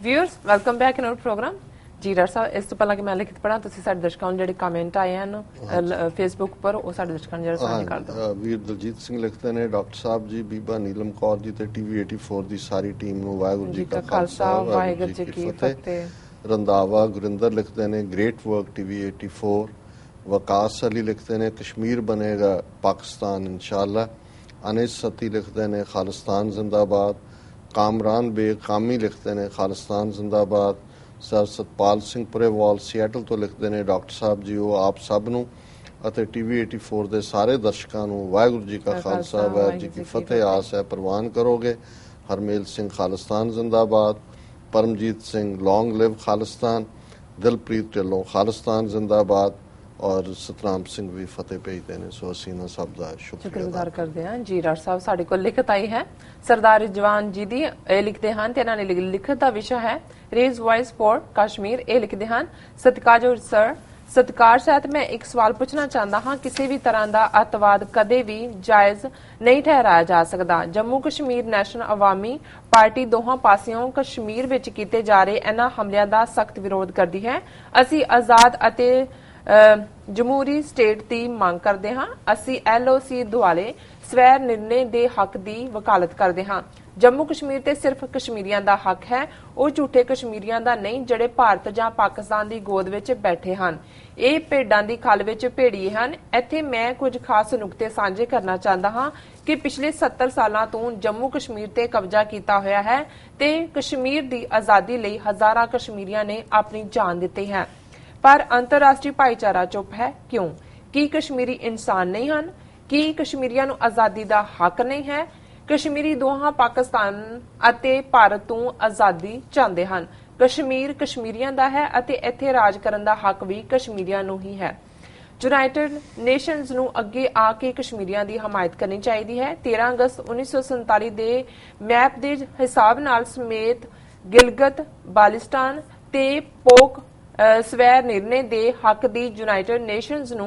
Viewers welcome back in our program जी doctor साहब इस तो पहला कि मैं लिखित पढ़ा तुसी साडे दर्शकों ਨੂੰ ਜਿਹੜੇ ਕਮੈਂਟ ਆਏ ਹਨ ਫੇਸਬੁੱਕ ਪਰ ਉਹ ਸਾਡੇ ਦਰਸ਼ਕਾਂ ਨੂੰ ਜਿਹੜਾ ਸਾਂਝੇ ਕਰ ਦਿਓ। ਵੀਰ ਦਲਜੀਤ ਸਿੰਘ ਲਿਖਦੇ ਨੇ ਡਾਕਟਰ ਸਾਹਿਬ ਜੀ ਬੀਬਾ ਨੀਲਮ ਕੌਰ ਜੀ ਤੇ ਟੀਵੀ 84 ਦੀ ਸਾਰੀ ਟੀਮ ਨੂੰ ਵਾਹਿਗੁਰੂ ਜੀ ਕਾ ਖਾਲਸਾ ਵਾਹਿਗੁਰੂ ਜੀ ਕੀ ਫਤਿਹ। ਰੰਦਾਵਾ ਗੁਰਿੰਦਰ ਲਿਖਦੇ ਨੇ ਗ੍ਰੇਟ ਵਰਕ ਟੀਵੀ 84। ਵਕਾਸ ਅਲੀ ਲਿਖਦੇ ਨੇ ਕਸ਼ਮੀਰ ਬਣੇਗਾ ਪਾਕਿਸਤਾਨ ਇਨਸ਼ਾਅੱਲਾ। ਅਨਿਸ ਸਤੀ ਲਿਖਦੇ ਨੇ ਖਾਲਿਸਤਾਨ ਜ਼ਿੰਦਾਬਾਦ। कामरान बेग कामी लिखते हैं खालिस्तान जिंदाबाद। सर सतपाल सिंह पुरेवाल सियाटल तो लिखते हैं डॉक्टर साहब जी वो आप सब नूं ਅਤੇ ਟੀਵੀ 84 ਦੇ ਸਾਰੇ ਦਰਸ਼ਕਾਂ ਨੂੰ ਵਾਹਿਗੁਰੂ ਜੀ ਕਾ ਖਾਲਸਾ ਵਾਹਿਗੁਰੂ ਜੀ ਕੀ ਫਤਿਹ ਆਸ ਹੈ ਪ੍ਰਵਾਨ ਕਰੋਗੇ। ਹਰਮੇਲ ਸਿੰਘ ਖਾਲਿਸਤਾਨ ਜ਼ਿੰਦਾਬਾਦ। ਪਰਮਜੀਤ ਸਿੰਘ ਲੌਂਗ ਲਿਵ ਖਾਲਿਸਤਾਨ। ਦਿਲਪ੍ਰੀਤ ਢਿੱਲੋਂ ਖਾਲਿਸਤਾਨ ਜ਼ਿੰਦਾਬਾਦ और सतराम सिंह भी फतेह भेजते हैं। सो असीं इन्हां सब दा शुक्रगुजार करते हैं जी। डॉक्टर साहब साडे कोल लिखत आई है सरदार रिजवान जी दी लिखते हैं ते इन्हां ने लिखत दा विषय है रेज वॉइस फॉर कश्मीर। ये लिखते हैं सत्कारयोग सर सत्कार सहित मैं एक सवाल पूछना चाहता हाँ किसी भी तरह का अतवाद कदे भी जायज नहीं ठहराया जा सकता। जम्मू कश्मीर नैशनल अवामी पार्टी दोहां पासियों कश्मीर विच कीते जा रहे इन्हां हमलियां दा सख्त विरोध करदी है। असीं आजाद अते जमहूरी स्टेट की मांग करते हाँ। असी LOC दुआले स्वै निर्णय के हक की वकालत करते हाँ। जम्मू कश्मीर ते सिर्फ कश्मीरियों का हक है वो झूठे कश्मीरियों का नहीं ਜਿਹੜੇ ਭਾਰਤ ਜਾਂ ਪਾਕਿਸਤਾਨ ਦੀ ਗੋਦ ਵਿੱਚ ਬੈਠੇ ਹਨ। ਇਹ ਭੇਡਾਂ ਦੀ ਖਲ ਵਿੱਚ ਭੇੜੀਏ ਹਨ। ਇੱਥੇ ਮੈਂ ਕੁਝ ਖਾਸ ਨੁਕਤੇ ਸਾਂਝੇ ਕਰਨਾ ਚਾਹੁੰਦਾ ਹਾਂ ਕਿ ਪਿਛਲੇ 70 ਸਾਲਾਂ ਤੋਂ ਜੰਮੂ ਕਸ਼ਮੀਰ ਤੇ ਕਬਜ਼ਾ ਕੀਤਾ ਹੋਇਆ ਹੈ ਤੇ ਕਸ਼ਮੀਰ ਦੀ ਆਜ਼ਾਦੀ ਲਈ ਹਜ਼ਾਰਾਂ ਕਸ਼ਮੀਰੀਆਂ ਨੇ ਆਪਣੀ ਜਾਨ ਦਿੱਤੀ ਹੈ पर अंतरराष्ट्रीय भाईचारा चुप है क्यों? की कश्मीरी इंसान नहीं हैं? की कश्मीरियों नूं आजादी का हक नहीं है? कश्मीरी दोहां पाकिस्तान अते भारत तो आजादी चाहते हैं। कश्मीर कश्मीरियों का है अते इत्थे राज करन दा हक भी कश्मीरियों नूं ही है। यूनाइटेड नेशनस नूं अगे आके कश्मीरियों की हमायत करनी चाहिए है। 13 अगस्त 1947 के मैप के हिसाब नाल समेत गिलगित बाल्टिस्तान ते पोक स्वै निर्णय दे हक दी यूनाइटेड नेशनस नूं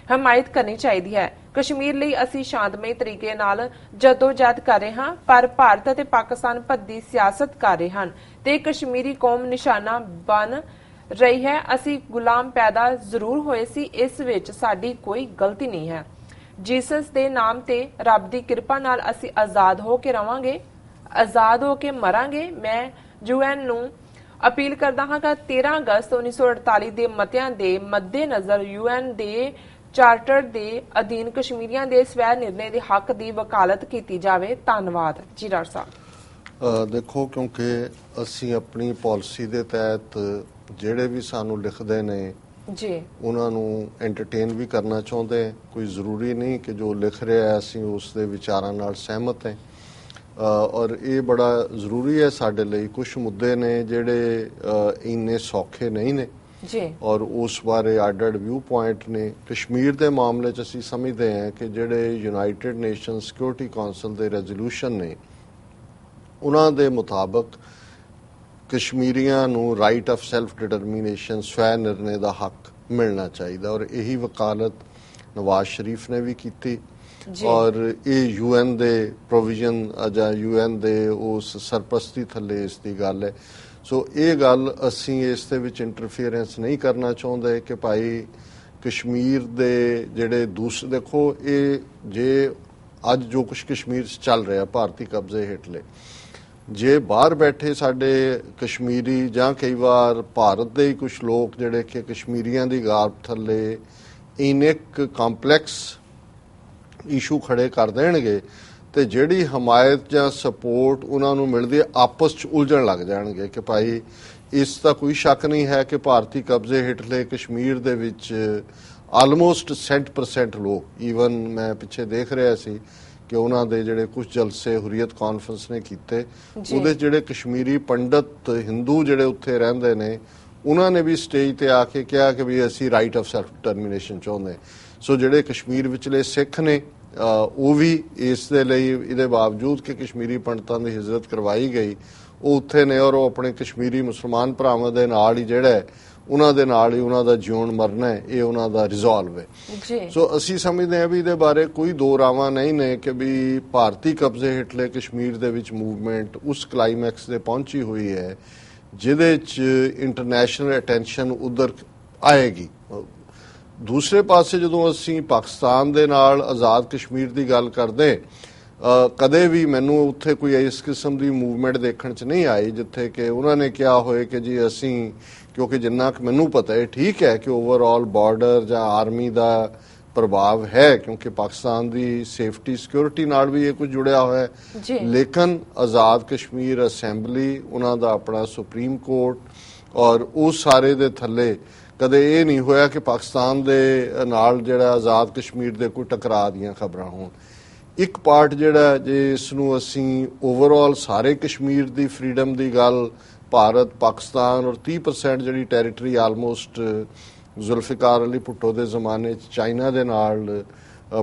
हमायत करनी चाहिए है। कश्मीर ਲਈ ਅਸੀਂ ਸ਼ਾਂਤਮਈ ਤਰੀਕੇ ਨਾਲ ਜਦੋਜਹਿਦ ਕਰ ਰਹੇ ਹਾਂ ਪਰ ਭਾਰਤ ਅਤੇ ਪਾਕਿਸਤਾਨ ਭੱਦੀ ਸਿਆਸਤ ਕਰ ਰਹੇ ਹਨ ਤੇ ਕਸ਼ਮੀਰੀ ਕੌਮ ਨਿਸ਼ਾਨਾ ਬਣ ਰਹੀ ਹੈ। ਅਸੀਂ ਗੁਲਾਮ ਪੈਦਾ ਜ਼ਰੂਰ ਹੋਏ ਸੀ ਇਸ ਵਿੱਚ ਸਾਡੀ ਕੋਈ ਗਲਤੀ ਨਹੀਂ ਹੈ। ਜੀਸਸ ਦੇ ਨਾਮ ਤੇ ਰੱਬ ਦੀ ਕਿਰਪਾ ਨਾਲ ਅਸੀਂ ਆਜ਼ਾਦ ਹੋ ਕੇ ਰਵਾਂਗੇ ਆਜ਼ਾਦ ਹੋ ਕੇ ਮਰਾਂਗੇ। ਮੈਂ UN ਨੂੰ अपील करता हाँ कि 13 अगस्त 1948 के मतियां दे मद्देनजर UN के चार्टर के अधीन कश्मीरियों के स्वै निर्णय के हक की वकालत की जाए। धन्यवाद जी डॉक्टर साहब। देखो क्योंकि असी अपनी पॉलिसी के तहत ਜਿਹੜੇ भी सानू लिखते ने जी उन्होंने एंटरटेन भी करना चाहते हैं। कोई जरूरी नहीं कि जो लिख रहा है असी उसके विचारों नाल सहमत हैं और ये बड़ा ਜ਼ਰੂਰੀ है साडे ਲਈ। कुछ मुद्दे ने ਜਿਹੜੇ ਇੰਨੇ ਸੌਖੇ नहीं ने जी और उस बारे ਅੱਡ व्यू पॉइंट ने। कश्मीर के मामले च ਅਸੀਂ समझते हैं कि ਜਿਹੜੇ यूनाइटेड नेशन सिक्योरिटी काउंसिल के रेजोल्यूशन ने उन्हां दे मुताबिक कश्मीरियां नूं राइट ऑफ सैल्फ डिटरमिनेशन स्वै निर्णय का हक मिलना चाहिए और यही वकालत नवाज शरीफ ने भी की और ये UN दे प्रोविजन ਜਾਂ UN दे उस सरपरस्ती थले इसकी गल है। सो ये गल असी इस दे विच इंटरफेरेंस नहीं करना चाहते कि भाई कश्मीर दे जेड़े दूसरे देखो ये जे अज जो कुछ कश्मीर चल रहा भारती कब्जे हेठले जे बाहर बैठे साडे कश्मीरी ਜਾਂ कई बार भारत दे ही कुछ लोग जेड़े कि कश्मीरियां दी गारब थले इनेक कॉम्पलैक्स इशू खड़े कर देणगे ते जिहड़ी हमायत जां सपोर्ट उन्हां नूं मिलदी आपस च उलझण लग जाणगे कि भाई इसका कोई शक नहीं है कि भारती कब्जे हेठले कश्मीर दे विच आलमोस्ट 60% लोग ईवन मैं पिछे देख रहा सी कि उन्हां दे जिहड़े कुछ जलसे हुरीयत कॉन्फ्रेंस ने कीते उहदे जिहड़े कश्मीरी पंडित हिंदू जिहड़े उत्थे रहिंदे ने उन्हां ने भी स्टेज ते आके कहा कि भी असीं राइट ऑफ सैल्फ डिटरमिनेशन चाहुंदे। सो ਜਿਹੜੇ कश्मीर विचले सिख ने वो भी इस दे लई इहदे बावजूद कि कश्मीरी पंडितां दी हिजरत करवाई गई वो उत्थे ने और अपने कश्मीरी मुसलमान भरावां दे नाल ही जिहड़ा उन्हां दे नाल ही उन्हां दा जीवन मरना है ये उन्हां दा रिजॉल्व है। सो असी समझते हैं भी इहदे बारे कोई दो रावां नहीं ने कि भी भारती कब्जे हेठले कश्मीर दे विच मूवमेंट उस क्लाइमैक्स ते पहुंची हुई है ਜਿਹਦੇ 'ਚ ਇੰਟਰਨੈਸ਼ਨਲ ਅਟੈਂਸ਼ਨ ਉਧਰ ਆਏਗੀ। ਦੂਸਰੇ ਪਾਸੇ ਜਦੋਂ ਅਸੀਂ ਪਾਕਿਸਤਾਨ ਦੇ ਨਾਲ ਆਜ਼ਾਦ ਕਸ਼ਮੀਰ ਦੀ ਗੱਲ ਕਰਦੇ, ਕਦੇ ਵੀ ਮੈਨੂੰ ਉੱਥੇ ਕੋਈ ਇਸ ਕਿਸਮ ਦੀ ਮੂਵਮੈਂਟ ਦੇਖਣ 'ਚ ਨਹੀਂ ਆਈ ਜਿੱਥੇ ਕਿ ਉਹਨਾਂ ਨੇ ਕਿਹਾ ਹੋਏ ਕਿ ਜੀ ਅਸੀਂ, ਕਿਉਂਕਿ ਜਿੰਨਾ ਕੁ ਮੈਨੂੰ ਪਤਾ ਹੈ ਠੀਕ ਹੈ ਕਿ ਓਵਰਆਲ ਬਾਰਡਰ ਜਾਂ ਆਰਮੀ ਦਾ ਪ੍ਰਭਾਵ ਹੈ, ਕਿਉਂਕਿ ਪਾਕਿਸਤਾਨ ਦੀ ਸੇਫਟੀ ਸਿਕਿਉਰਿਟੀ ਨਾਲ ਵੀ ਇਹ ਕੁਝ ਜੁੜਿਆ ਹੋਇਆ ਹੈ, ਲੇਕਿਨ ਆਜ਼ਾਦ ਕਸ਼ਮੀਰ ਅਸੈਂਬਲੀ, ਉਹਨਾਂ ਦਾ ਆਪਣਾ ਸੁਪਰੀਮ ਕੋਰਟ ਔਰ ਉਸ ਸਾਰੇ ਦੇ ਥੱਲੇ ਕਦੇ ਇਹ ਨਹੀਂ ਹੋਇਆ ਕਿ ਪਾਕਿਸਤਾਨ ਦੇ ਨਾਲ ਜਿਹੜਾ ਆਜ਼ਾਦ ਕਸ਼ਮੀਰ ਦੇ ਕੋਈ ਟਕਰਾਅ ਦੀਆਂ ਖਬਰਾਂ ਹੋਣ। ਇੱਕ ਪਾਰਟ ਜਿਹੜਾ ਜੇ ਇਸ ਨੂੰ ਅਸੀਂ ਓਵਰਆਲ ਸਾਰੇ ਕਸ਼ਮੀਰ ਦੀ ਫਰੀडम ਦੀ ਗੱਲ, ਭਾਰਤ ਪਾਕਿਸਤਾਨ ਔਰ 30% ਜਿਹੜੀ ਟੈਰੀਟਰੀ ਆਲਮੋਸਟ ਜ਼ੁਲਫਿਕਾਰ ਅਲੀ ਭੁੱਟੋ ਦੇ ਜ਼ਮਾਨੇ 'ਚ ਚਾਈਨਾ ਦੇ ਨਾਲ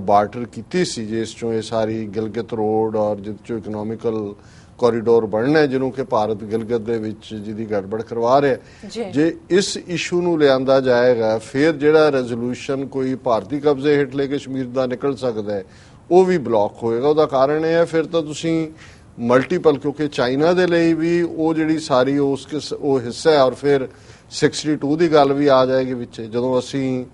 ਬਾਰਟਰ ਕੀਤੀ ਸੀ, ਜਿਸ ਚੋਂ ਇਹ ਸਾਰੀ ਗਿਲਗਿਤ ਰੋਡ ਔਰ ਜਿਸ ਚੋਂ ਇਕਨੋਮਿਕਲ ਕੋਰੀਡੋਰ ਬਣਨਾ ਹੈ ਜਿਹਨੂੰ ਕਿ ਭਾਰਤ ਗਿਲਗਿਤ ਦੇ ਵਿੱਚ ਜਿਹਦੀ ਗੜਬੜ ਕਰਵਾ ਰਿਹਾ। ਜੇ ਇਸ ਇਸ਼ੂ ਨੂੰ ਲਿਆਂਦਾ ਜਾਏਗਾ ਫਿਰ ਜਿਹੜਾ ਰੈਜ਼ੋਲੂਸ਼ਨ ਕੋਈ ਭਾਰਤੀ ਕਬਜ਼ੇ ਹੇਠਲੇ ਕਸ਼ਮੀਰ ਦਾ ਨਿਕਲ ਸਕਦਾ ਹੈ ਉਹ ਵੀ ਬਲੌਕ ਹੋਏਗਾ। ਉਹਦਾ ਕਾਰਨ ਇਹ ਹੈ ਫਿਰ ਤਾਂ ਤੁਸੀਂ ਮਲਟੀਪਲ, ਕਿਉਂਕਿ ਚਾਈਨਾ ਦੇ ਲਈ ਵੀ ਉਹ ਜਿਹੜੀ ਸਾਰੀ ਉਹ ਹਿੱਸਾ ਹੈ ਔਰ ਫਿਰ 62 ਦੀ ਗੱਲ ਵੀ ਆ ਜਾਏਗੀ ਵਿੱਚ। ਜਦੋਂ ਅਸੀਂ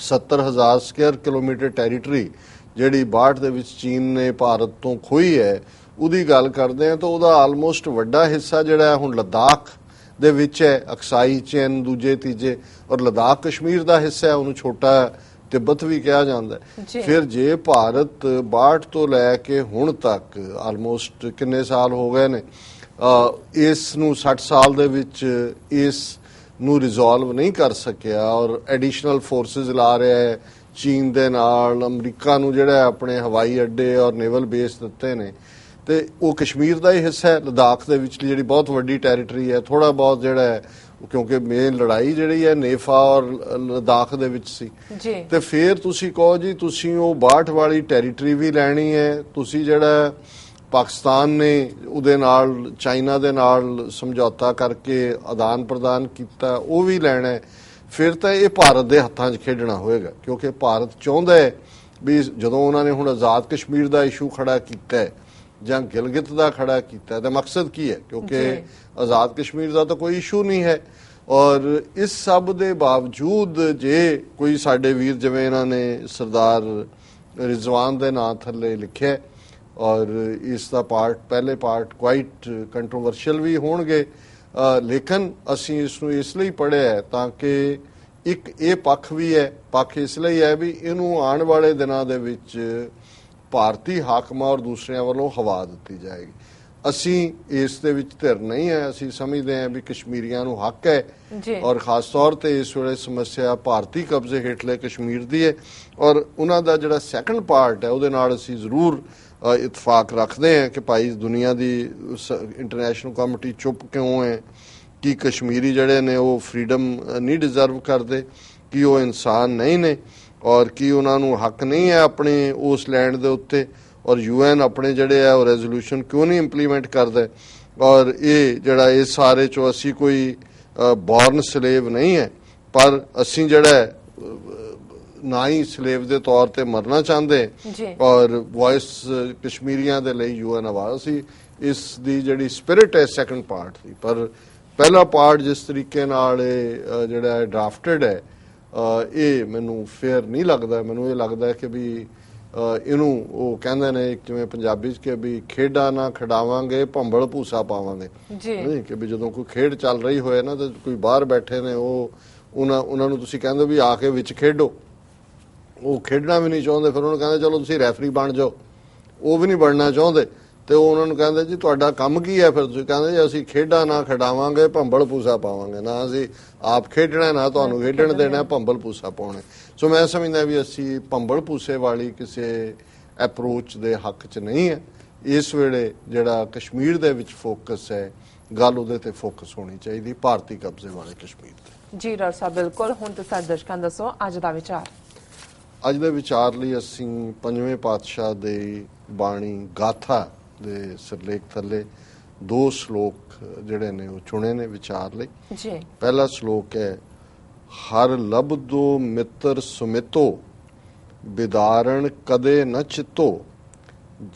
70,000 ਸਕੁਅਰ ਕਿਲੋਮੀਟਰ ਟੈਰੀਟਰੀ ਜਿਹੜੀ 62 ਦੇ ਵਿੱਚ ਚੀਨ ਨੇ ਭਾਰਤ ਤੋਂ ਖੋਈ ਹੈ ਉਹਦੀ ਗੱਲ ਕਰਦੇ ਆ ਤਾਂ ਉਹਦਾ ਆਲਮੋਸਟ ਵੱਡਾ ਹਿੱਸਾ ਜਿਹੜਾ ਹੁਣ ਲੱਦਾਖ ਦੇ ਵਿੱਚ ਹੈ, ਅਕਸਾਈ ਚਿਨ ਦੂਜੇ ਤੀਜੇ, ਔਰ ਲੱਦਾਖ ਕਸ਼ਮੀਰ ਦਾ ਹਿੱਸਾ ਹੈ, ਉਹਨੂੰ ਛੋਟਾ ਤਿੱਬਤ ਵੀ ਕਿਹਾ ਜਾਂਦਾ ਹੈ। ਫਿਰ ਜੇ ਭਾਰਤ 62 ਤੋਂ ਲੈ ਕੇ ਹੁਣ ਤੱਕ ਆਲਮੋਸਟ ਕਿੰਨੇ ਸਾਲ ਹੋ ਗਏ ਨੇ, ਇਸ ਨੂੰ 60 ਸਾਲ ਦੇ ਵਿੱਚ ਇਸ ਨੂੰ ਰਿਜ਼ੋਲਵ ਨਹੀਂ ਕਰ ਸਕਿਆ ਔਰ ਐਡੀਸ਼ਨਲ ਫੋਰਸਿਸ ਲਾ ਰਿਹਾ ਹੈ ਚੀਨ ਦੇ ਨਾਲ, ਅਮਰੀਕਾ ਨੂੰ ਜਿਹੜਾ ਆਪਣੇ ਹਵਾਈ ਅੱਡੇ ਔਰ ਨੇਵਲ ਬੇਸ ਦਿੱਤੇ ਨੇ, ਤੇ ਉਹ ਕਸ਼ਮੀਰ ਦਾ ਹੀ ਹਿੱਸਾ ਹੈ। ਲੱਦਾਖ ਦੇ ਵਿੱਚ ਜਿਹੜੀ ਬਹੁਤ ਵੱਡੀ ਟੈਰੀਟਰੀ ਹੈ, ਥੋੜਾ ਬਹੁਤ ਜਿਹੜਾ ਹੈ ਕਿਉਂਕਿ ਮੇਨ ਲੜਾਈ ਜਿਹੜੀ ਹੈ ਨੇਫਾ ਔਰ ਲੱਦਾਖ ਦੇ ਵਿੱਚ ਸੀ, ਤੇ ਫਿਰ ਤੁਸੀਂ ਕਹੋ ਜੀ ਤੁਸੀਂ ਉਹ 62 ਵਾਲੀ ਟੈਰੀਟਰੀ ਵੀ ਲੈਣੀ ਹੈ, ਤੁਸੀਂ ਜਿਹੜਾ ਪਾਕਿਸਤਾਨ ਨੇ ਉਹਦੇ ਨਾਲ ਚਾਈਨਾ ਦੇ ਨਾਲ ਸਮਝੌਤਾ ਕਰਕੇ ਆਦਾਨ ਪ੍ਰਦਾਨ ਕੀਤਾ ਉਹ ਵੀ ਲੈਣਾ ਹੈ, ਫਿਰ ਤਾਂ ਇਹ ਭਾਰਤ ਦੇ ਹੱਥਾਂ 'ਚ ਖੇਡਣਾ ਹੋਏਗਾ। ਕਿਉਂਕਿ ਭਾਰਤ ਚਾਹੁੰਦਾ ਹੈ ਵੀ ਜਦੋਂ ਉਹਨਾਂ ਨੇ ਹੁਣ ਆਜ਼ਾਦ ਕਸ਼ਮੀਰ ਦਾ ਇਸ਼ੂ ਖੜਾ ਕੀਤਾ ਹੈ ਜਾਂ ਗਿਲਗਿਤ ਦਾ ਖੜਾ ਕੀਤਾ ਤਾਂ ਮਕਸਦ ਕੀ ਹੈ, ਕਿਉਂਕਿ ਆਜ਼ਾਦ ਕਸ਼ਮੀਰ ਦਾ ਤਾਂ ਕੋਈ ਇਸ਼ੂ ਨਹੀਂ ਹੈ। ਔਰ ਇਸ ਸਭ ਦੇ ਬਾਵਜੂਦ ਜੇ ਕੋਈ ਸਾਡੇ ਵੀਰ ਜਿਵੇਂ ਇਹਨਾਂ ਨੇ ਸਰਦਾਰ ਰਿਜ਼ਵਾਨ ਦੇ ਨਾਂ ਥੱਲੇ ਲਿਖਿਆ ਔਰ ਇਸ ਦਾ ਪਹਿਲੇ ਪਾਰਟ ਕੁਆਇਟ ਕੰਟਰੋਵਰਸ਼ੀਅਲ ਵੀ ਹੋਣਗੇ, ਲੇਕਿਨ ਅਸੀਂ ਇਸ ਨੂੰ ਇਸ ਲਈ ਪੜ੍ਹਿਆ ਤਾਂ ਕਿ ਇੱਕ ਇਹ ਪੱਖ ਵੀ ਹੈ, ਪੱਖ ਇਸ ਲਈ ਹੈ ਵੀ ਇਹਨੂੰ ਆਉਣ ਵਾਲੇ ਦਿਨਾਂ ਦੇ ਵਿੱਚ ਭਾਰਤੀ ਹਾਕਮਾਂ ਔਰ ਦੂਸਰਿਆਂ ਵੱਲੋਂ ਹਵਾ ਦਿੱਤੀ ਜਾਏਗੀ। ਅਸੀਂ ਇਸ ਦੇ ਵਿੱਚ ਧਿਰ ਨਹੀਂ ਹੈ, ਅਸੀਂ ਸਮਝਦੇ ਹਾਂ ਵੀ ਕਸ਼ਮੀਰੀਆਂ ਨੂੰ ਹੱਕ ਹੈ ਔਰ ਖਾਸ ਤੌਰ ਤੇ ਇਸ ਵੇਲੇ ਸਮੱਸਿਆ ਭਾਰਤੀ ਕਬਜ਼ੇ ਹੇਠਲੇ ਕਸ਼ਮੀਰ ਦੀ ਹੈ ਔਰ ਉਹਨਾਂ ਦਾ ਜਿਹੜਾ ਸੈਕੰਡ ਪਾਰਟ ਹੈ ਉਹਦੇ ਨਾਲ ਅਸੀਂ ਜ਼ਰੂਰ ਇਤਫਾਕ ਰੱਖਦੇ ਹਾਂ ਕਿ ਭਾਈ ਦੁਨੀਆ ਦੀ ਇੰਟਰਨੈਸ਼ਨਲ ਕਮੇਟੀ ਚੁੱਪ ਕਿਉਂ ਹੈ, ਕਿ ਕਸ਼ਮੀਰੀ ਜਿਹੜੇ ਨੇ ਉਹ ਫਰੀडम ਨਹੀਂ ਡਿਜ਼ਰਵ ਕਰਦੇ, ਕਿ ਉਹ ਇਨਸਾਨ ਨਹੀਂ ਨੇ ਔਰ ਕੀ ਉਹਨਾਂ ਨੂੰ ਹੱਕ ਨਹੀਂ ਹੈ ਆਪਣੇ ਉਸ ਲੈਂਡ ਦੇ ਉੱਤੇ, ਔਰ UN ਆਪਣੇ ਜਿਹੜੇ ਆ ਉਹ ਰੈਜ਼ੋਲੂਸ਼ਨ ਕਿਉਂ ਨਹੀਂ ਇੰਪਲੀਮੈਂਟ ਕਰਦਾ, ਔਰ ਇਹ ਜਿਹੜਾ ਇਸ ਸਾਰੇ ਚੋਂ ਅਸੀਂ ਕੋਈ ਬੌਰਨ ਸਲੇਵ ਨਹੀਂ ਹੈ, ਪਰ ਅਸੀਂ ਜਿਹੜਾ ਨਾ ਹੀ ਸਲੇਵ ਦੇ ਤੌਰ ਤੇ ਮਰਨਾ ਚਾਹੁੰਦੇ ਔਰ ਵੌਇਸ ਕਸ਼ਮੀਰੀਆਂ ਦੇ ਲਈ UN ਆਵਾਜ਼ ਸੀ। ਇਸ ਦੀ ਜਿਹੜੀ ਸਪਿਰਿਟ ਹੈ ਸੈਕੰਡ ਪਾਰਟ ਦੀ, ਪਰ ਪਹਿਲਾ ਪਾਰਟ ਜਿਸ ਤਰੀਕੇ ਨਾਲ ਇਹ ਜਿਹੜਾ ਡਰਾਫਟਡ ਹੈ ਇਹ ਮੈਨੂੰ ਫੇਅਰ ਨਹੀਂ ਲੱਗਦਾ। ਮੈਨੂੰ ਇਹ ਲੱਗਦਾ ਕਿ ਵੀ ਇਹਨੂੰ ਉਹ ਕਹਿੰਦੇ ਨੇ ਜਿਵੇਂ ਪੰਜਾਬੀ 'ਚ ਕਿ ਵੀ ਖੇਡਾਂ ਨਾ ਖਿਡਾਵਾਂਗੇ ਭੰਬਲ ਭੂਸਾ ਪਾਵਾਂਗੇ, ਨਹੀਂ ਕਿ ਵੀ ਜਦੋਂ ਕੋਈ ਖੇਡ ਚੱਲ ਰਹੀ ਹੋਏ ਨਾ ਤੇ ਕੋਈ ਬਾਹਰ ਬੈਠੇ ਨੇ ਉਹ ਉਹਨਾਂ ਨੂੰ ਤੁਸੀਂ ਕਹਿੰਦੇ ਵੀ ਆ ਕੇ ਵਿੱਚ ਖੇਡੋ, ਉਹ ਖੇਡਣਾ ਵੀ ਨਹੀਂ ਚਾਹੁੰਦੇ, ਫਿਰ ਉਹਨੂੰ ਕਹਿੰਦੇ ਚਲੋ ਤੁਸੀਂ ਰੈਫਰੀ ਬਣ ਜਾਓ, ਉਹ ਵੀ ਨਹੀਂ ਬਣਨਾ ਚਾਹੁੰਦੇ ਤੇ ਉਹ ਉਹਨਾਂ ਨੂੰ ਕਹਿੰਦੇ ਜੀ ਤੁਹਾਡਾ ਕੰਮ ਕੀ ਹੈ, ਫਿਰ ਤੁਸੀਂ ਕਹਿੰਦੇ ਜੀ ਅਸੀਂ ਖੇਡਾਂ ਨਾ ਖਿਡਾਵਾਂਗੇ ਭੰਬਲ ਭੂਸਾ ਪਾਵਾਂਗੇ, ਨਾ ਅਸੀਂ ਆਪ ਖੇਡਣਾ ਨਾ ਤੁਹਾਨੂੰ ਖੇਡਣ ਦੇਣਾ, ਭੰਬਲ ਭੂਸਾ ਪਾਉਣਾ। ਸੋ ਮੈਂ ਸਮਝਦਾ ਵੀ ਅਸੀਂ ਭੰਬਲ ਭੂਸੇ ਵਾਲੀ ਕਿਸੇ ਅਪਰੋਚ ਦੇ ਹੱਕ 'ਚ ਨਹੀਂ ਹੈ। ਇਸ ਵੇਲੇ ਜਿਹੜਾ ਕਸ਼ਮੀਰ ਦੇ ਵਿੱਚ ਫੋਕਸ ਹੈ ਗੱਲ ਉਹਦੇ ਤੇ ਫੋਕਸ ਹੋਣੀ ਚਾਹੀਦੀ, ਭਾਰਤੀ ਕਬਜ਼ੇ ਵਾਲੇ ਕਸ਼ਮੀਰ ਤੇ। ਜੀ ਡਾਕਟਰ ਸਾਹਿਬ ਬਿਲਕੁਲ। ਹੁਣ ਤੁਸੀਂ ਦਰਸ਼ਕਾਂ ਦੱਸੋ ਅੱਜ ਦਾ ਵਿਚਾਰ। ਅੱਜ ਦੇ ਵਿਚਾਰ ਲਈ ਅਸੀਂ ਪੰਜਵੇਂ ਪਾਤਸ਼ਾਹ ਦੇ ਬਾਣੀ ਗਾਥਾ ਦੇ ਸਿਰਲੇਖ ਥੱਲੇ 2 ਸ਼ਲੋਕ ਜਿਹੜੇ ਨੇ ਉਹ ਚੁਣੇ ਨੇ ਵਿਚਾਰ ਲਈ। ਜੀ ਪਹਿਲਾ ਸ਼ਲੋਕ ਹੈ ਹਰ ਲਬਦੋ ਮਿੱਤਰ ਸੁਮਿਤੋ ਬਿਦਾਰਣ ਕਦੇ ਨ ਚਿਤੋ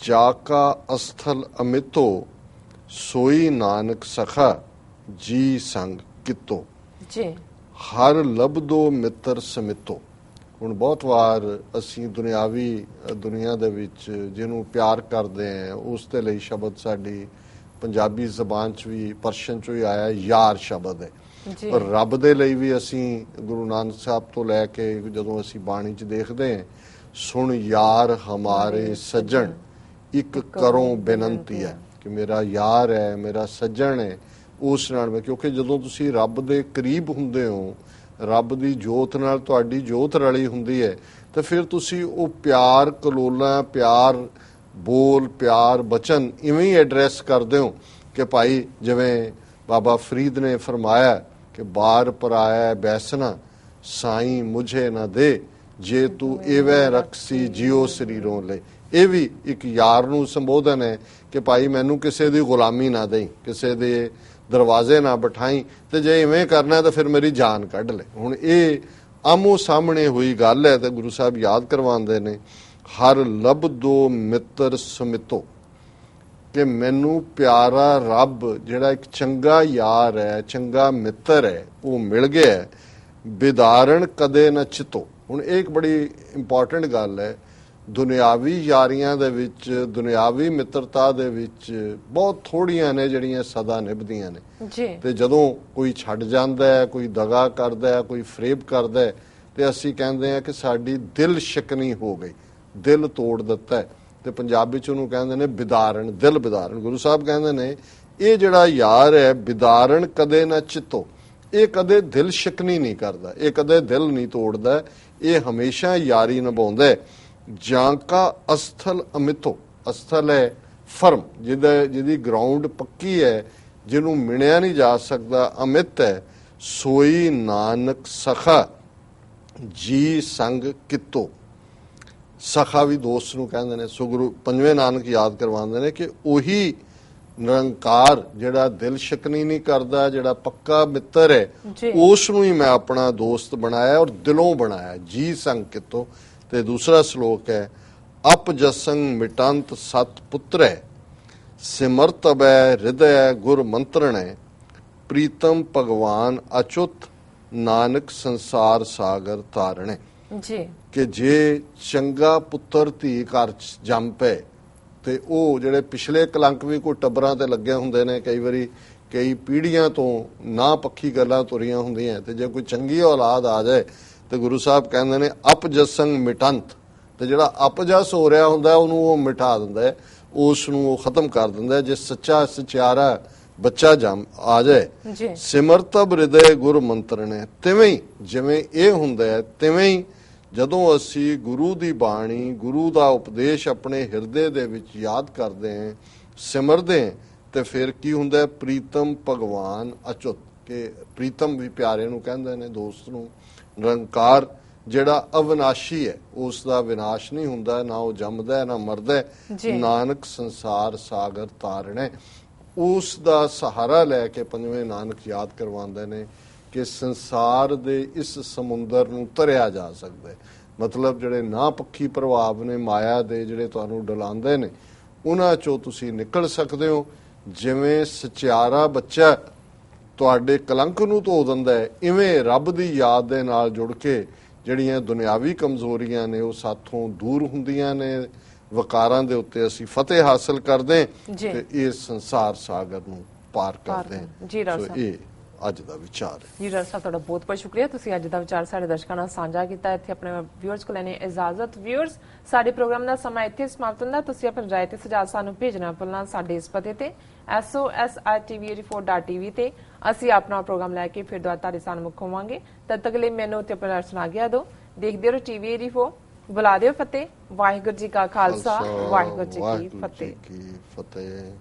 ਜਾ ਕਾ ਅਸਥਲ ਅਮਿਤੋ ਸੋਈ ਨਾਨਕ ਸਖਾ ਜੀ ਸੰਗ ਕਿਤੋ ਜੀ ਹਰ ਲਬਦੋ ਮਿੱਤਰ ਸਮਿਤੋ। ਹੁਣ ਬਹੁਤ ਵਾਰ ਅਸੀਂ ਦੁਨੀਆ ਦੇ ਵਿੱਚ ਜਿਹਨੂੰ ਪਿਆਰ ਕਰਦੇ ਆ ਉਸ ਦੇ ਲਈ ਸ਼ਬਦ ਸਾਡੀ ਪੰਜਾਬੀ ਜ਼ਬਾਨ 'ਚ ਵੀ ਪਰਸ਼ੀਅਨ 'ਚ ਵੀ ਆਇਆ ਯਾਰ ਸ਼ਬਦ ਹੈ। ਪਰ ਰੱਬ ਦੇ ਲਈ ਵੀ ਅਸੀਂ ਗੁਰੂ ਨਾਨਕ ਸਾਹਿਬ ਤੋਂ ਲੈ ਕੇ ਜਦੋਂ ਅਸੀਂ ਬਾਣੀ 'ਚ ਦੇਖਦੇ ਹਾਂ, ਸੁਣ ਯਾਰ ਹਮਾਰੇ ਸੱਜਣ ਇੱਕ ਕਰੋ ਬੇਨਤੀ ਹੈ, ਕਿ ਮੇਰਾ ਯਾਰ ਹੈ, ਮੇਰਾ ਸੱਜਣ ਹੈ, ਉਸ ਨਾਲ ਮੈਂ, ਕਿਉਂਕਿ ਜਦੋਂ ਤੁਸੀਂ ਰੱਬ ਦੇ ਕਰੀਬ ਹੁੰਦੇ ਹੋ, ਰੱਬ ਦੀ ਜੋਤ ਨਾਲ ਤੁਹਾਡੀ ਜੋਤ ਰਲੀ ਹੁੰਦੀ ਹੈ, ਤਾਂ ਫਿਰ ਤੁਸੀਂ ਉਹ ਪਿਆਰ ਕਲੋਲਾਂ, ਪਿਆਰ ਬੋਲ, ਪਿਆਰ ਬਚਨ ਇਵੇਂ ਹੀ ਐਡਰੈਸ ਕਰਦੇ ਹੋ ਕਿ ਭਾਈ ਜਿਵੇਂ ਬਾਬਾ ਫਰੀਦ ਨੇ ਫਰਮਾਇਆ ਕਿ ਬਾਰ ਪਰਾਇਆ ਬੈਸਣਾ ਸਾਈਂ ਮੁਝੇ ਨਾ ਦੇ, ਜੇ ਤੂੰ ਇਵੇਂ ਰਖਸੀ ਜਿਉ ਸਰੀਰੋਂ ਲੈ। ਇਹ ਵੀ ਇੱਕ ਯਾਰ ਨੂੰ ਸੰਬੋਧਨ ਹੈ ਕਿ ਭਾਈ ਮੈਨੂੰ ਕਿਸੇ ਦੀ ਗੁਲਾਮੀ ਨਾ ਦੇਈ, ਕਿਸੇ ਦੇ ਦਰਵਾਜ਼ੇ ਨਾ ਬਿਠਾਈ, ਤੇ ਜੇ ਇਵੇਂ ਕਰਨਾ ਤਾਂ ਫਿਰ ਮੇਰੀ ਜਾਨ ਕੱਢ ਲੈ। ਹੁਣ ਇਹ ਆਮੋ ਸਾਹਮਣੇ ਹੋਈ ਗੱਲ ਹੈ ਤੇ ਗੁਰੂ ਸਾਹਿਬ ਯਾਦ ਕਰਵਾਉਂਦੇ ਨੇ ਹਰ ਲਬਦੋ ਮਿੱਤਰ ਸਮਿਤੋ, ਕਿ ਮੈਨੂੰ ਪਿਆਰਾ ਰੱਬ ਜਿਹੜਾ ਇੱਕ ਚੰਗਾ ਯਾਰ ਹੈ, ਚੰਗਾ ਮਿੱਤਰ ਹੈ, ਉਹ ਮਿਲ ਗਿਆ। ਬਿਦਾਰਨ ਕਦੇ ਨਾ ਚਿਤੋ। ਹੁਣ ਇਹ ਇੱਕ ਬੜੀ ਇੰਪੋਰਟੈਂਟ ਗੱਲ ਹੈ। ਦੁਨਿਆਵੀ ਯਾਰੀਆਂ ਦੇ ਵਿੱਚ, ਦੁਨਿਆਵੀ ਮਿੱਤਰਤਾ ਦੇ ਵਿੱਚ ਬਹੁਤ ਥੋੜੀਆਂ ਨੇ ਜਿਹੜੀਆਂ ਸਦਾ ਨਿਭਦੀਆਂ ਨੇ ਜੀ। ਤੇ ਜਦੋਂ ਕੋਈ ਛੱਡ ਜਾਂਦਾ ਹੈ, ਕੋਈ ਦਗਾ ਕਰਦਾ ਹੈ, ਕੋਈ ਫਰੇਬ ਕਰਦਾ ਹੈ, ਤੇ ਅਸੀਂ ਕਹਿੰਦੇ ਆ ਕਿ ਸਾਡੀ ਦਿਲ ਸ਼ਿਕਨੀ ਹੋ ਗਈ, ਦਿਲ ਤੋੜ ਦਿੱਤਾ। ਤੇ ਪੰਜਾਬੀ ਚ ਉਹਨੂੰ ਕਹਿੰਦੇ ਨੇ ਬਿਦਾਰਨ, ਦਿਲ ਬਿਦਾਰਨ। ਗੁਰੂ ਸਾਹਿਬ ਕਹਿੰਦੇ ਨੇ ਇਹ ਜਿਹੜਾ ਯਾਰ ਹੈ ਬਿਦਾਰਨ ਕਦੇ ਨਾ ਚਿੱਤੋ, ਇਹ ਕਦੇ ਦਿਲ ਸ਼ਿਕਨੀ ਨਹੀਂ ਕਰਦਾ, ਇਹ ਕਦੇ ਦਿਲ ਨਹੀਂ ਤੋੜਦਾ, ਇਹ ਹਮੇਸ਼ਾ ਯਾਰੀ ਨਿਭਾਉਂਦਾ। ਜਾਂ ਕਾ ਅਸਥਲ ਅਮਿਤੋ, ਅਸਥਲ ਹੈ ਫਰਮ, ਜਿਹਦੀ ਗਰਾਊਂਡ ਪੱਕੀ ਹੈ, ਜਿਹਨੂੰ ਮਿਣਿਆ ਨਹੀਂ ਜਾ ਸਕਦਾ, ਅਮਿਤ ਹੈ। ਸੋਈ ਨਾਨਕ ਸਖਾ ਜੀ ਸੰਗ ਕਿਤੋ। ਸਖਾ ਵੀ ਦੋਸਤ ਨੂੰ ਕਹਿੰਦੇ ਨੇ। ਸੋ ਗੁਰੂ ਪੰਜਵੇਂ ਨਾਨਕ ਯਾਦ ਕਰਵਾਉਂਦੇ ਨੇ ਕਿ ਉਹੀ ਨਿਰੰਕਾਰ ਜਿਹੜਾ ਦਿਲ ਸ਼ਿਕਨੀ ਨਹੀਂ ਕਰਦਾ, ਜਿਹੜਾ ਪੱਕਾ ਮਿੱਤਰ ਹੈ, ਉਸ ਨੂੰ ਹੀ ਮੈਂ ਆਪਣਾ ਦੋਸਤ ਬਣਾਇਆ ਔਰ ਦਿਲੋਂ ਬਣਾਇਆ। ਜੀ ਸੰਗ ਕਿਤੋ। ਤੇ ਦੂਸਰਾ ਸ਼ਲੋਕ ਹੈ ਅਪ ਜਸੰਗ ਮਿਟੰਤ ਸਤ ਪੁੱਤਰੈ ਸਿਮਰਤਬੈ ਹਿਰਦੈ ਗੁਰ ਮੰਤਰਣੈ ਪ੍ਰੀਤਮ ਭਗਵਾਨ ਅਚੁੱਤ ਨਾਨਕ ਸੰਸਾਰ ਸਾਗਰ ਤਾਰਣੇ। ਜੀ ਕਿ ਜੇ ਚੰਗਾ ਪੁੱਤਰ ਧੀ ਘਰ ਚ ਜੰਮ ਪਏ ਤੇ ਉਹ ਜਿਹੜੇ ਪਿਛਲੇ ਕਲੰਕ ਵੀ ਕੋਈ ਟੱਬਰਾਂ ਤੇ ਲੱਗੇ ਹੁੰਦੇ ਨੇ, ਕਈ ਵਾਰੀ ਕਈ ਪੀੜ੍ਹੀਆਂ ਤੋਂ ਨਾ ਪੱਖੀ ਗੱਲਾਂ ਤੁਰੀਆਂ ਹੁੰਦੀਆਂ, ਤੇ ਜੇ ਕੋਈ ਚੰਗੀ ਔਲਾਦ ਆ ਜਾਏ ਤੇ ਗੁਰੂ ਸਾਹਿਬ ਕਹਿੰਦੇ ਨੇ ਅਪਜਸੰਗ ਮਿਟੰਤ, ਤੇ ਜਿਹੜਾ ਅਪਜਸ ਹੋ ਰਿਹਾ ਹੁੰਦਾ ਉਹਨੂੰ ਉਹ ਮਿਟਾ ਦਿੰਦਾ ਹੈ, ਉਸ ਨੂੰ ਉਹ ਖਤਮ ਕਰ ਦਿੰਦਾ। ਜੇ ਸੱਚਾ ਸਚਿਆਰਾ ਬੱਚਾ ਜੰਮ ਆ ਜਾਏ। ਸਿਮਰਤਬ ਹਿਰਦੇ ਗੁਰ ਮੰਤਰਣੇ। ਤਿਵੇਂ ਹੀ ਜਿਵੇਂ ਇਹ ਹੁੰਦਾ ਹੈ, ਤਿਵੇਂ ਹੀ ਜਦੋਂ ਅਸੀਂ ਗੁਰੂ ਦੀ ਬਾਣੀ, ਗੁਰੂ ਦਾ ਉਪਦੇਸ਼ ਆਪਣੇ ਹਿਰਦੇ ਦੇ ਵਿੱਚ ਯਾਦ ਕਰਦੇ ਹਾਂ, ਸਿਮਰਦੇ ਹਾਂ, ਤੇ ਫਿਰ ਕੀ ਹੁੰਦਾ? ਪ੍ਰੀਤਮ ਭਗਵਾਨ ਅਚੁੱਤ, ਕਿ ਪ੍ਰੀਤਮ ਵੀ ਪਿਆਰੇ ਨੂੰ ਕਹਿੰਦੇ ਨੇ, ਦੋਸਤ ਨੂੰ। ਨਿਰੰਕਾਰ ਜਿਹੜਾ ਅਵਿਨਾਸ਼ੀ ਹੈ, ਉਸ ਦਾ ਵਿਨਾਸ਼ ਨਹੀਂ ਹੁੰਦਾ, ਨਾ ਉਹ ਜੰਮਦਾ ਨਾ ਮਰਦਾ। ਨਾਨਕ ਸੰਸਾਰ ਸਾਗਰ ਤਾਰਣੇ। ਉਸ ਦਾ ਸਹਾਰਾ ਲੈ ਕੇ ਪੰਜਵੇਂ ਨਾਨਕ ਯਾਦ ਕਰਵਾਉਂਦੇ ਨੇ ਕਿ ਸੰਸਾਰ ਦੇ ਇਸ ਸਮੁੰਦਰ ਨੂੰ ਤਰਿਆ ਜਾ ਸਕਦਾ ਹੈ। ਮਤਲਬ ਜਿਹੜੇ ਨਾ ਪੱਖੀ ਪ੍ਰਭਾਵ ਨੇ ਮਾਇਆ ਦੇ, ਜਿਹੜੇ ਤੁਹਾਨੂੰ ਡੁਲਾਉਂਦੇ ਨੇ, ਉਹਨਾਂ ਚੋਂ ਤੁਸੀਂ ਨਿਕਲ ਸਕਦੇ ਹੋ। ਜਿਵੇਂ ਸਚਿਆਰਾ ਬੱਚਾ ਤੁਹਾਡੇ ਕਲੰਕ ਨੂੰ ਧੋ ਦਿੰਦਾ ਹੈ, ਇਵੇਂ ਰੱਬ ਦੀ ਯਾਦ ਦੇ ਨਾਲ ਜੁੜ ਕੇ ਜਿਹੜੀਆਂ ਦੁਨਿਆਵੀ ਕਮਜ਼ੋਰੀਆਂ ਨੇ ਉਹ ਸਾਥੋਂ ਦੂਰ ਹੁੰਦੀਆਂ ਨੇ। ਵਕਾਰਾਂ ਦੇ ਉੱਤੇ ਅਸੀਂ ਫਤਿਹ ਹਾਸਲ ਕਰਦੇ ਤੇ ਇਹ ਸੰਸਾਰ ਸਾਗਰ ਨੂੰ ਪਾਰ ਕਰਦੇ ਹਾਂ। ਸੋ ਇਹ ਅੱਜ ਦਾ ਵਿਚਾਰ ਹੈ। ਜੀ ਡਾਕਟਰ ਸਾਹਿਬ, ਤੁਹਾਡਾ ਬਹੁਤ ਬਹੁਤ ਸ਼ੁਕਰੀਆ। ਤੁਸੀਂ ਅੱਜ ਦਾ ਵਿਚਾਰ ਸਾਡੇ ਦਰਸ਼ਕਾਂ ਨਾਲ ਸਾਂਝਾ ਕੀਤਾ। ਇੱਥੇ ਆਪਣੇ ਵਿਊਅਰਸ ਕੋਲ ਲੈਣੇ ਇਜਾਜ਼ਤ। ਵਿਊਅਰਸ, ਸਾਡੇ ਪ੍ਰੋਗਰਾਮ ਦਾ ਸਮਾਂ ਇੱਥੇ ਸਮਾਪਤ ਹੁੰਦਾ। ਤੁਸੀਂ ਆਪਣੀ ਰਾਏ ਤੇ ਸੁਝਾਅ ਸਾਨੂੰ ਭੇਜਣਾ ਭੁੱਲਣਾ ਸਾਡੇ ਇਸ ਪਤੇ ਤੇ SOS@tv84.tv ਤੇ। ਅਸੀਂ ਆਪਣਾ ਪ੍ਰੋਗਰਾਮ ਲੈ ਕੇ ਫਿਰ ਦੁਬਾਰਾ ਤੁਹਾਡੇ ਸਾਹਮਣੇ ਹੋਵਾਂਗੇ। ਤਦ ਤੱਕ ਲਈ ਮੈਨੂੰ ਤੇ ਆਪਣਾ ਸੁਣਾ ਗਿਆ ਦੋ। ਦੇਖਦੇ ਰਹੋ TV84। ਬੁਲਾ ਦਿਓ ਫਤਿਹ। ਵਾਹਿਗੁਰੂ ਜੀ ਕਾ ਖਾਲਸਾ, ਵਾਹਿਗੁਰੂ ਜੀ ਕੀ ਫਤਿਹ।